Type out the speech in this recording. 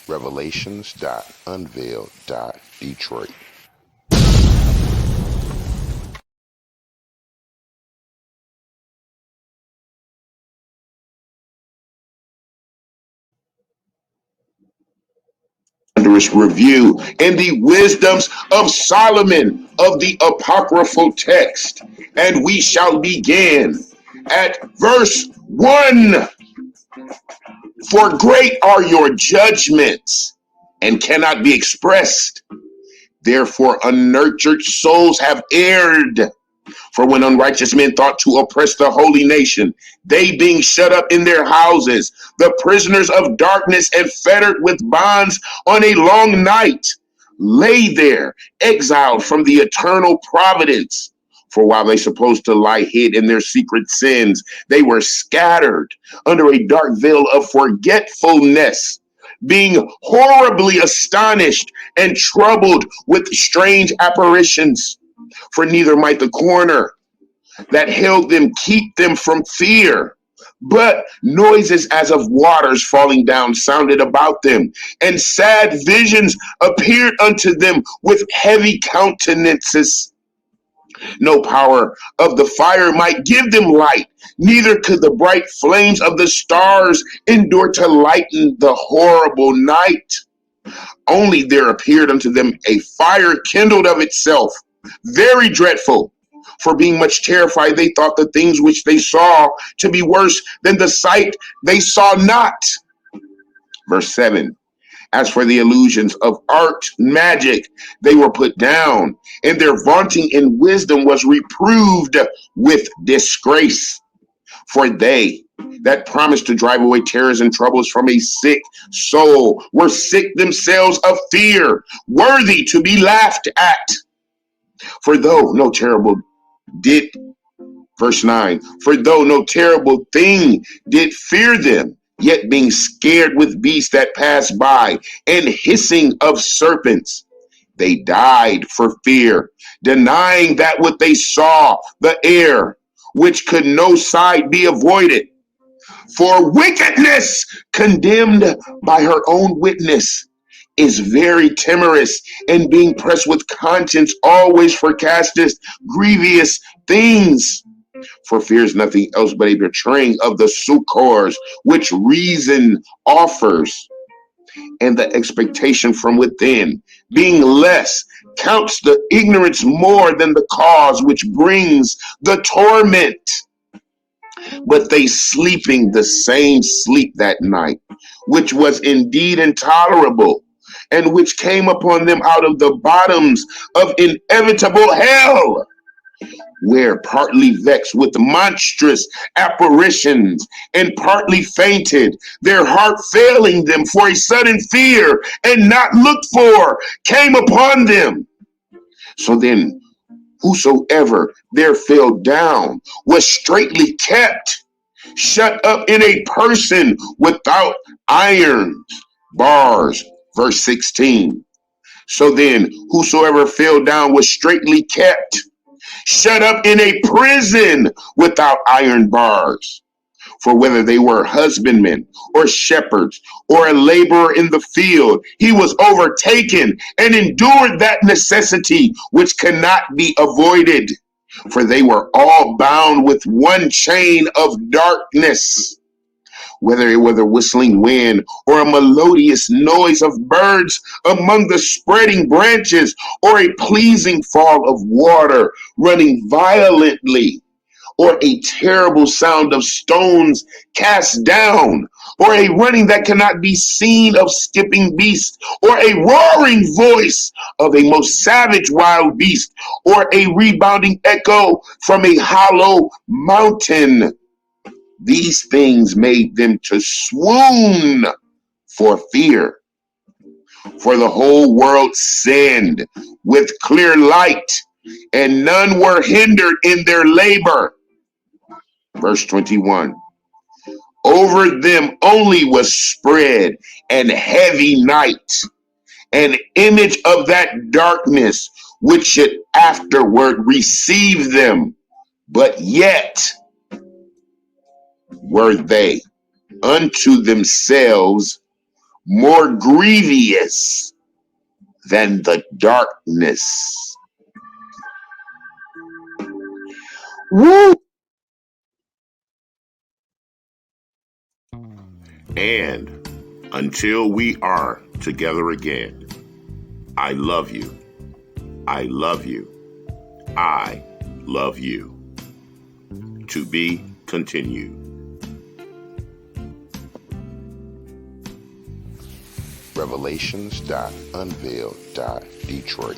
Revelations.Unveiled.Detroit. Wondrous review in the wisdoms of Solomon of the apocryphal text. And we shall begin at verse 1. For great are your judgments and cannot be expressed. Therefore, unnurtured souls have erred. For when unrighteous men thought to oppress the holy nation, they being shut up in their houses, the prisoners of darkness and fettered with bonds on a long night, lay there, exiled from the eternal providence. For while they supposed to lie hid in their secret sins, they were scattered under a dark veil of forgetfulness, being horribly astonished and troubled with strange apparitions. For neither might the corner that held them keep them from fear, but noises as of waters falling down sounded about them, and sad visions appeared unto them with heavy countenances. No power of the fire might give them light, neither could the bright flames of the stars endure to lighten the horrible night. Only there appeared unto them a fire kindled of itself, very dreadful. For being much terrified, they thought the things which they saw to be worse than the sight they saw not. Verse 7. As for the illusions of art, magic, they were put down, and their vaunting in wisdom was reproved with disgrace. For they that promised to drive away terrors and troubles from a sick soul were sick themselves of fear, worthy to be laughed at. For though no terrible did, verse 9, for though no terrible thing did fear them, yet being scared with beasts that pass by and hissing of serpents, they died for fear, denying that what they saw, the air, which could no side be avoided. For wickedness, condemned by her own witness, is very timorous, and being pressed with conscience always forecasteth grievous things. For fear is nothing else but a betraying of the succors which reason offers, and the expectation from within, being less, counts the ignorance more than the cause which brings the torment. But they sleeping the same sleep that night, which was indeed intolerable, and which came upon them out of the bottoms of inevitable hell, where partly vexed with monstrous apparitions, and partly fainted, their heart failing them, for a sudden fear, and not looked for, came upon them. So then, whosoever there fell down was straitly kept, shut up in a person without irons, bars. Verse 16. So then, whosoever fell down was straitly kept, shut up in a prison without iron bars. For whether they were husbandmen or shepherds or a laborer in the field, he was overtaken and endured that necessity which cannot be avoided. For they were all bound with one chain of darkness. Whether it were the whistling wind or a melodious noise of birds among the spreading branches, or a pleasing fall of water running violently, or a terrible sound of stones cast down, or a running that cannot be seen of skipping beasts, or a roaring voice of a most savage wild beast, or a rebounding echo from a hollow mountain. These things made them to swoon for fear. For the whole world sinned with clear light, and none were hindered in their labor. Verse 21. Over them only was spread an heavy night, an image of that darkness which should afterward receive them. But yet were they unto themselves more grievous than the darkness. Woo! And until we are together again, I love you. I love you. I love you. To be continued. Revelations.Unveiled.Detroit.